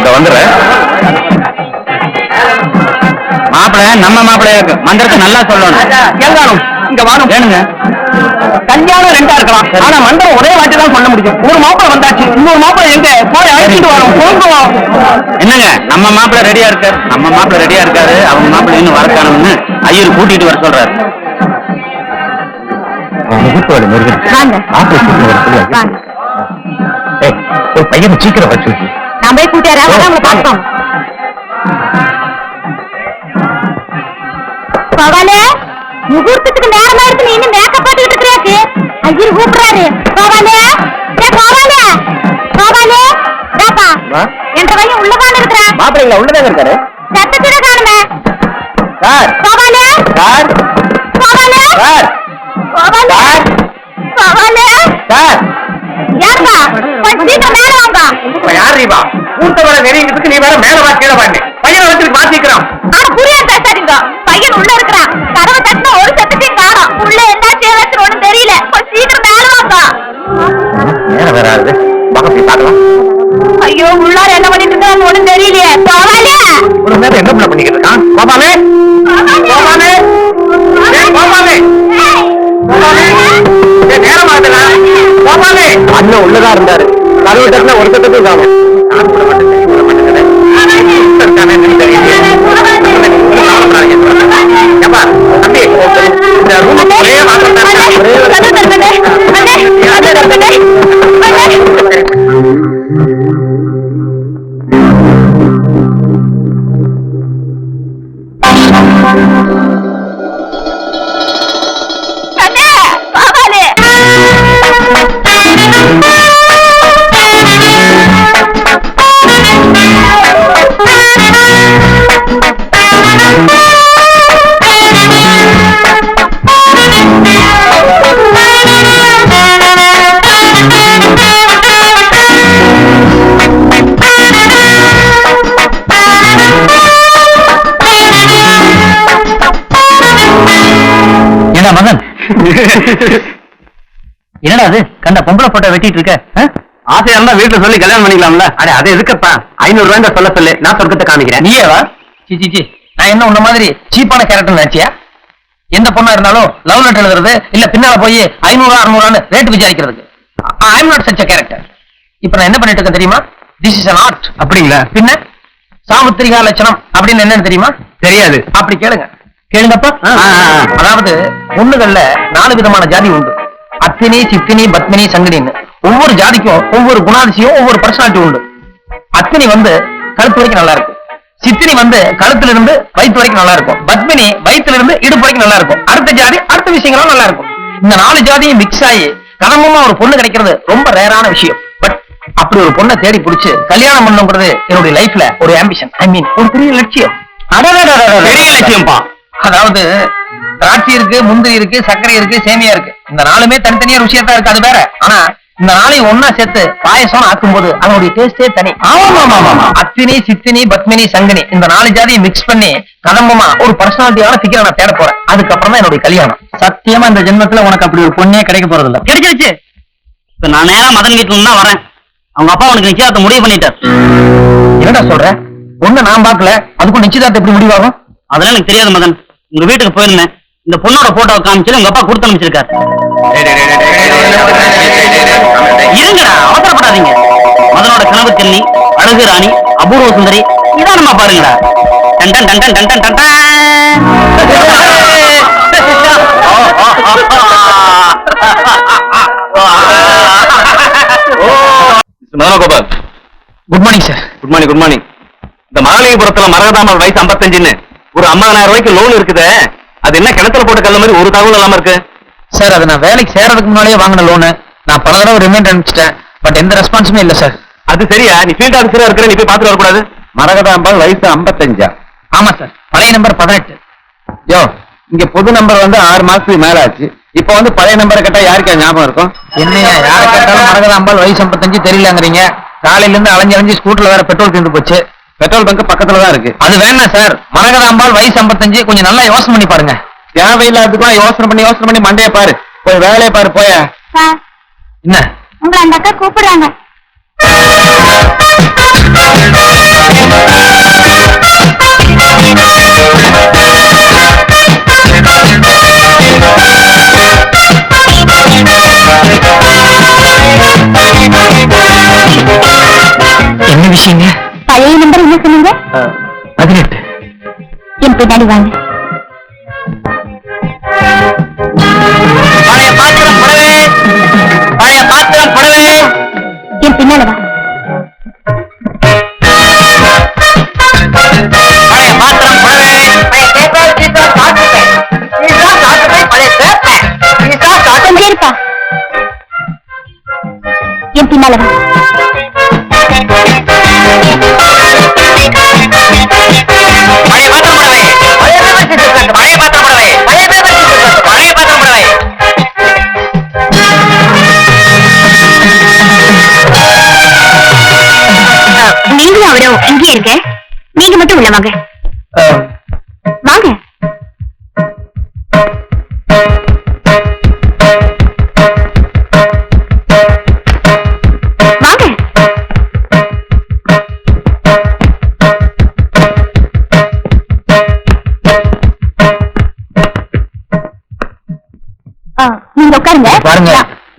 இந்த வந்துடுறேன். மாப்பிள்ள நம்ம மாப்பிள்ளையா இருக்கு, மந்திரத்தை நல்லா சொல்லணும். கேள்வானும் இங்க வாணும் வேணுங்க. கல்யாணம் ரெண்டா இருக்கலாம், ஆனா மந்திரம் ஒரே வாட்டி தான் சொல்ல முடியும். ஒரு மாப்பிள்ளை வந்தாச்சு, இன்னொரு மாப்பிள்ளை எங்க போய் அழைச்சிட்டு வரோம். போங்குவோம். என்னங்க, நம்ம மாப்பிள்ளை ரெடியா இருக்காரு. நம்ம மாப்பிள்ளை ரெடியா இருக்காரு, அவங்க மாப்பிள்ளை இன்னும் வரக்கானு ஐயர் கூட்டிட்டு வர சொல்றாரு. பையனை சீக்கிரம் வச்சு நான் போய் கூட்டியாரா பார்த்தோம். பவாலே, முகூர்த்தத்துக்கு நேரமா இருக்கு, நீ இன்னும் மேக்கப் போட்டுக்கிட்டு இருக்கிறாக்கு. ஐயர் கூப்பிடுறாரு. பவாலே, பவாலே, பவாலே, ஏப்பா என்ற பையன் உள்ளதான இருக்கிறா. மாப்பிள்ளைங்களா உள்ளதாங்க இருக்காரு. சத்தத்திட காணுமே சார். பவாலே சார். பவாலே சார். பவாலே பவாலே சார். யாருப்பா? கொஞ்சம் சீக்கிரம் மேல வாங்க. யார் ரீபா? கூட்ட வர நெறிங்கிறதுக்கு நீ வேற மேல வா கீழே வாங்க. பையனை வச்சுட்டு மாத்திக்கிறோம். புரியாது பேசாதீங்க. பையன் உள்ள இருக்கிறான். கதவை தட்டினா ஒரு சத்தத்தையும் காணோம். உள்ள என்ன செய்யறது ஒண்ணும் தெரியல. கொஞ்சம் சீக்கிரம் மேல வாங்க. நேரம் வேற ஆகுது, பக்கத்துல பார்க்கலாம். ஐயோ, உள்ளார என்ன பண்ணிட்டு இருக்கான்னு ஒண்ணும் தெரியலையே. பவாலே, ஒரு நேரம் என்ன பண்ணிக்கிட்டு இருக்கான்? கோபாலே, கோபாலே, கோபாலே, நேரம் ஆகுதுல. கோபாலே அண்ணன் உள்ளதான் இருந்தாரு. கதவு தட்டினா ஒரு சத்தத்தையும் காணும். நான் கூட மட்டும் மகன். என்னடா அது கண்ட பொம்பளை போட்டோ வெட்டிட்டு இருக்க? ஆசையா இருந்தா வீட்டுல சொல்லி கல்யாணம் பண்ணிக்கலாம்ல. அட அது எதுக்கப்பா, 500 ரூபாய் சொல்ல சொல்லு, நான் சொர்க்கத்தை காமிக்கிறேன். நீயேவா? சி நான் என்ன உன்ன மாதிரி சீப்பான கேரக்டர் நினைச்சியா? எந்த பொண்ணா இருந்தாலும் லவ் லெட்டர் எழுதுறது இல்ல பின்னால போய் 500 600 ரேட் விசாரிக்கிறதுக்கு. I am not such a character. இப்ப நான் என்ன பண்ணிட்டு இருக்கேன் தெரியுமா? This is an art. அப்படிங்களா? பின்ன சாமுத்திரிகா லட்சணம் அப்படின்னு என்னன்னு தெரியுமா? தெரியாது. அப்படி கேளுங்க. கேளுங்கப்பா. அதாவது பொண்ணுகள்ல 4 விதமான ஜாதி உண்டு. அத்தினி, சித்தினி, பத்மினி, சங்கினின்னு. ஒவ்வொரு ஜாதிக்கும் ஒவ்வொரு குணாதிசயம், ஒவ்வொரு பர்சனாலிட்டி உண்டு. அத்தினி கழுத்து வரைக்கும் நல்லா இருக்கும். சித்தினி கழுத்துல இருந்து வயிற்று வரைக்கும் நல்லா இருக்கும். பத்மினி வயிற்றுல இருந்து இடுப்பு வரைக்கும் நல்லா இருக்கும். அடுத்த ஜாதி அடுத்த விஷயங்களும் நல்லா இருக்கும். இந்த 4 ஜாதியும் மிக்ஸ் ஆகி கனமுமா ஒரு பொண்ணு கிடைக்கிறது ரொம்ப ரேரான விஷயம். பட் அப்படி ஒரு பொண்ணை தேடி பிடிச்சு கல்யாணம் பண்ணுங்கிறது என்னுடைய லைஃப்ல ஒரு ஆம்பிஷன். ஐ மீன் ஒரு பெரிய லட்சியம். பெரிய லட்சியம்பா. அதாவது திராட்சை இருக்கு, முந்திரி இருக்கு, சர்க்கரை இருக்கு, சேமியா இருக்கு. இந்த 4மே தனித்தனியா ருசியத்தான் இருக்கு, அது வேற. ஆனா இந்த 4ஐயும் ஒன்னா சேர்த்து பாயசம் ஆக்கும் போது அதனுடைய டேஸ்டே தனி. அத்தினி, சித்தினி, பத்மினி, சங்கினி இந்த 4 ஜாதியை மிக்ஸ் பண்ணி கதம்பமா ஒரு பர்சனாலிட்டியான ஃபிகரை நான் தேட போறேன். அதுக்கப்புறம் தான் என்னுடைய கல்யாணம். சத்தியமா இந்த ஜென்மத்துல உனக்கு அப்படி ஒரு பொண்ணே கிடைக்க போறது இல்ல. கிடைச்சிருச்சு. இப்ப நான் நேரா மதன் வீட்டுல தான் வரேன். அவங்க அப்பா உனக்கு நிச்சயதார்த்தம் முடிவு பண்ணிட்டார். என்னடா சொல்ற? பொண்ணு நான் பாக்கல, அதுக்கும் நிச்சயதார்த்தம் எப்படி முடிவாகும்? அதெல்லாம் எனக்கு தெரியாது மதன். உங்க வீட்டுக்கு போயிருந்தேன், இந்த பொண்ணோட போட்டோ காமிச்சு உங்க அப்பா கொடுத்து அனுப்பிச்சிருக்காரு. இருங்கடா, அவசரப்படாதீங்க. மதனோட கனவு கன்னி, அழகு ராணி, அபூர்வ சுந்தரி இதான் நம்ம பாருங்கடா. Done done done done done done Madanagopal. Good morning sir. Good morning. Good morning. இந்த மகாலிங்கபுரத்துல மரகதாமல் வயசு 55ன்னு ஒரு 50,000 ரூபாய்க்கு லோன் இருக்குது. அது என்ன கிணத்துல போட்ட கல்ல மாதிரி ஒரு தகவல் இல்லாம இருக்கு சார். அது நான் வேலைக்கு சேரதுக்கு முன்னாடியே வாங்கின லோனு. நான் பல தடவை ரிமைண்ட் அனுப்பிச்சிட்டேன், பட் எந்த ரெஸ்பான்ஸுமே இல்ல சார். அது சரியா? நீ ஃபீல்ட் ஆஃபீஸரா இருக்கிற, நீ போய் பாத்துட்டு வரக்கூடாது? மரகதாம்பாள் வயசு 55. ஆமா சார், பழைய நம்பர் 18. யோ, இங்க புது நம்பர் 6 மாசத்துக்கு மேல ஆச்சு. இப்ப பழைய நம்பரை கேட்டா யாருக்கா ஞாபகம் இருக்கும்? என்னையா யாரை கேட்டாலும் மரகதாம்பாள் வயசு 55 தெரியலங்கிறீங்க. காலையில இருந்து அலைஞ்சு ஸ்கூட்டர்ல வேற பெட்ரோல் தீர்ந்து போச்சு. பெட்ரோல் பங்க் பக்கத்துல தான் இருக்கு. அது வேணா சார், மரகதாம்பாள் வயசு 55. கொஞ்சம் நல்லா யோசனை பண்ணி பாருங்க. தேவையில்லாதுக்கும் யோசனை பண்ணி மண்டைய பாரு. போய் வேலையை பாரு. போய என்ன உங்களை அந்த அக்கா கூப்பிடுறாங்க. நல்லது. நீங்களும் அவரும் இங்கே இருக்க, நீங்க மட்டும் உள்ள வாங்க. வாங்க. நீங்க உட்காருங்க. பாருங்க,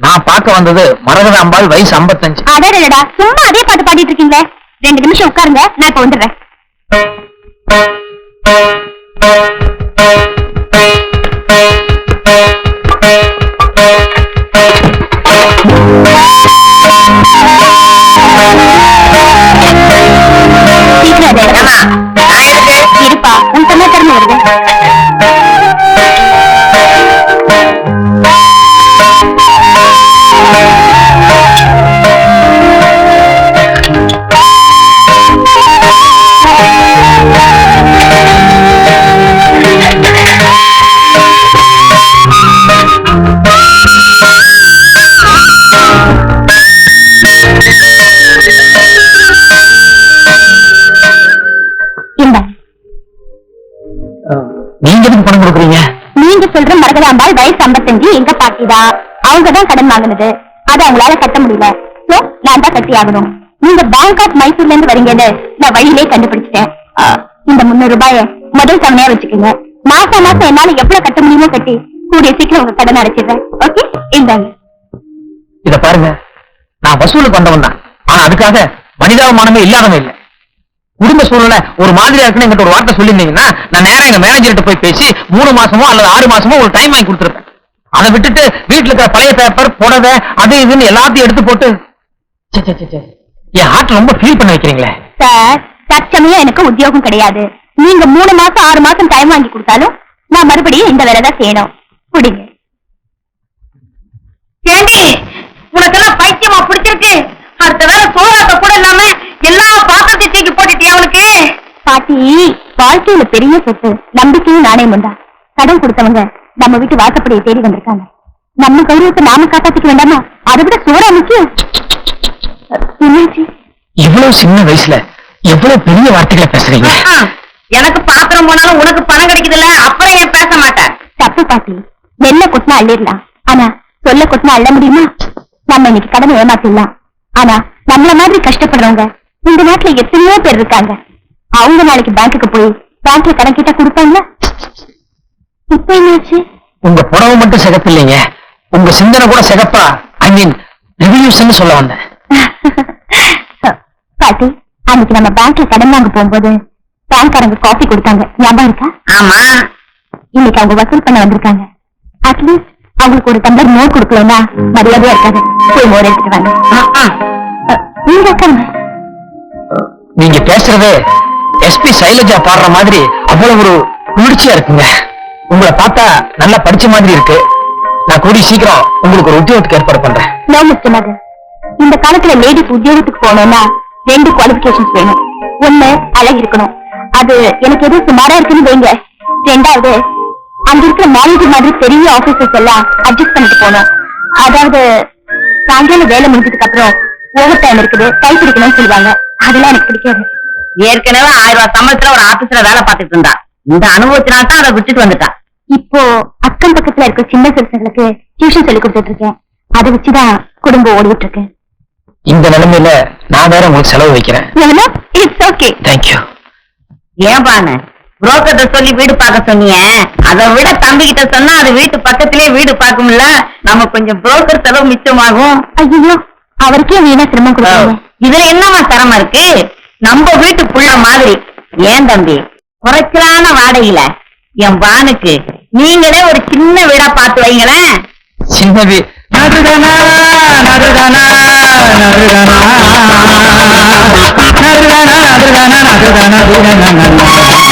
நான் பார்க்க வந்தது மரகதாம்பாள், வயசு 55. அடடடா, சும்மா அதே பாட்டு பாடிட்டு இருக்கீங்களே. 2 நிமிஷம் உட்காருங்க, நான் இப்ப வந்துடுறேன். இருப்பா, உன் சொன்ன திறமை வருது. நீங்க எதுக்கு பணம் கொடுக்குறீங்க? நீங்க சொல்ற மரகதாம்பாள் வயசு 55, எங்க பாட்டிதான். அவங்கதான் கடன் வாங்கினது, அது அவங்களால கட்ட முடியல. சோ நான் தான் கட்டி ஆகணும். நீங்க பேங்க் ஆஃப் மைசூர்ல இருந்து வரீங்கன்னு நான் வழியிலே கண்டுபிடிச்சிட்டேன். இந்த 300 ரூபாய முதல் தவணையா வச்சுக்கோங்க. மாசம் மாசம் என்னால எவ்வளவு கட்ட முடியுமோ கட்டி கூடிய சீக்கிரம் உங்க கடன் அடைச்சிடுறேன். ஓகே, இந்தாங்க. இத பாருங்க, நான் வசூலுக்கு வந்தவன் தான். ஆனா அதுக்காக மனிதாபிமானமே இல்லாதவன் இல்லை. குடும்ப சூழ்நிலை ஒரு மாதிரியா இருக்குன்னு எங்கிட்ட ஒரு வார்த்தை சொல்லியிருந்தீங்கன்னா நான் நேரம் எங்க மேனேஜர்கிட்ட போய் பேசி 3 மாசமோ அல்லது 6 மாசமோ ஒரு டைம் வாங்கி கொடுத்துருப்பேன். அதை விட்டுட்டு வீட்டுல இருக்கிற பழைய பேப்பர், புடவை, அது இதுன்னு எல்லாத்தையும் எடுத்து போட்டு என் ஹார்ட் ரொம்ப ஃபீல் பண்ண வைக்கிறீங்களே. சார், தற்சமயம் எனக்கு உத்தியோகம் கிடையாது. நீங்க 3 மாசம் 6 மாசம் டைம் வாங்கி கொடுத்தாலும் நான் மறுபடியும் இந்த வேலை தான் செய்யணும். குடிங்க. ஏண்டி, உனக்கெல்லாம் பைத்தியமா பிடிச்சிருக்கு? அடுத்த வேலை சோறாக்க கூட இல்லாம எல்லா பாத்திரத்தை தூக்கி போட்டுட்டியா அவளுக்கு? பாட்டி, வாழ்க்கையில பெரிய சொத்து நம்பிக்கையும் நாணயம் உண்டா. கடன் கொடுத்தவங்க நம்ம வீட்டு வாசப்படியை தேடி வந்திருக்காங்க. நம்ம கௌரவத்தை நாம காப்பாத்திக்க வேண்டாமா? அதை விட சோறா முக்கியம். இவ்வளவு சின்ன வயசுல எவ்வளவு பெரிய வார்த்தைகளை பேசுறீங்க. எனக்கு பாத்திரம் போனாலும் உனக்கு பணம் கிடைக்குதுல்ல, அப்புறம் ஏன் பேச மாட்டேன்? தப்பு பாட்டி, நெல்ல கொட்டினா அள்ளிடலாம், ஆனா சொல்ல கொட்டினா அள்ள முடியுமா? நம்ம இன்னைக்கு கடனை ஏமாத்திடலாம், ஆனா நம்மள மாதிரி கஷ்டப்படுறவங்க இந்த நாட்டுல எத்தனையோ பேர் இருக்காங்க. அவங்க நாளைக்கு பேங்க்குக்கு போய் பேங்க்ல கடன் கிட்ட கொடுப்பாங்களா? இப்ப என்னாச்சு? உங்க புடவை மட்டும் சிகப்பு இல்லைங்க, உங்க சிந்தனை கூட சிகப்பா. ஐ மீன் ரிவல்யூஷன் சொல்ல வந்தேன். பாட்டி, அன்னைக்கு நம்ம பேங்க்ல கடன் வாங்க போகும்போது பேங்க்காரங்க காஃபி கொடுத்தாங்க, ஞாபகம் இருக்கா? ஆமா. இன்னைக்கு அவங்க வசூல் பண்ண வந்திருக்காங்க. அட்லீஸ்ட் அவங்களுக்கு ஒரு டம்ளர் மோர் கொடுக்கலன்னா மரியாதையா இருக்காது. போய் மோர் எடுத்துட்டு வாங்க. நீங்க உட்காருங்க. நீங்க பேசுறது எஸ்பி சைலஜா பாடுற மாதிரி அவ்வளவு ஒரு குளிர்ச்சியா இருக்குங்க. உங்களை பார்த்தா நல்லா படிச்ச மாதிரி இருக்கு. நான் கூடி சீக்கிரம் உங்களுக்கு ஒரு உத்தியோகத்துக்கு ஏற்பாடு பண்றேன். நோ மிஸ்டர் மகன், இந்த காலத்துல லேடிஸ் உத்தியோகத்துக்கு போகணும்னா 2 குவாலிபிகேஷன்ஸ் வேணும். 1, அழகு இருக்கணும். அது எனக்கு எதுவும் சுமாரா இருக்குன்னு வைங்க. 2வது, அங்க இருக்கிற மேனேஜர் மாதிரி பெரிய ஆபீசர்ஸ் எல்லாம் அட்ஜஸ்ட் பண்ணிட்டு போகணும். அதாவது சாயங்காலம் வேலை முடிஞ்சதுக்கு அப்புறம் ஓவர் டைம் இருக்குது, கை பிடிக்கணும்னு சொல்லுவாங்க. அதெல்லாம் எனக்கு பிடிக்காது. ஏற்கனவே 1000 ரூபாய் சம்பளத்துல ஒரு ஆபீஸ்ல வேலை பார்த்துட்டு இருந்தா. இந்த அனுபவத்தினால தான் அதை விட்டுட்டு வந்துட்டா. இப்போ அக்கம் பக்கத்துல இருக்க சின்ன சிறுசங்களுக்கு டியூஷன் சொல்லி கொடுத்துட்டு இருக்கேன். அதை வச்சுதான் குடும்பம் ஓடிட்டு இருக்கு. இந்த நிலைமையில நான் வேற உங்களுக்கு செலவு வைக்கிறேன். It's okay. தேங்க்யூ. ஏன் பானு, புரோக்கர்ட்ட சொல்லி வீடு பார்க்க சொன்னீங்க, அதை விட தம்பி கிட்ட சொன்னா அது வீட்டு பக்கத்திலே வீடு பார்க்கும்ல, நம்ம கொஞ்சம் புரோக்கர் செலவு மிச்சமாகும். ஐயோ, அவருக்கே வீணா சிரமம் கொடுக்கணும். இதுல என்னமா சிரமம் இருக்கு? நம்ம வீட்டு புள்ள மாதிரி. ஏன் தம்பி, குறைச்சலான வாடகையில என் பானுக்கு நீங்களே ஒரு சின்ன வீடா பார்த்து வைங்களேன். சின்ன வீடு நடுதானா நடுதானா நடுதானா நடுதானா நடுதானா நடுதானா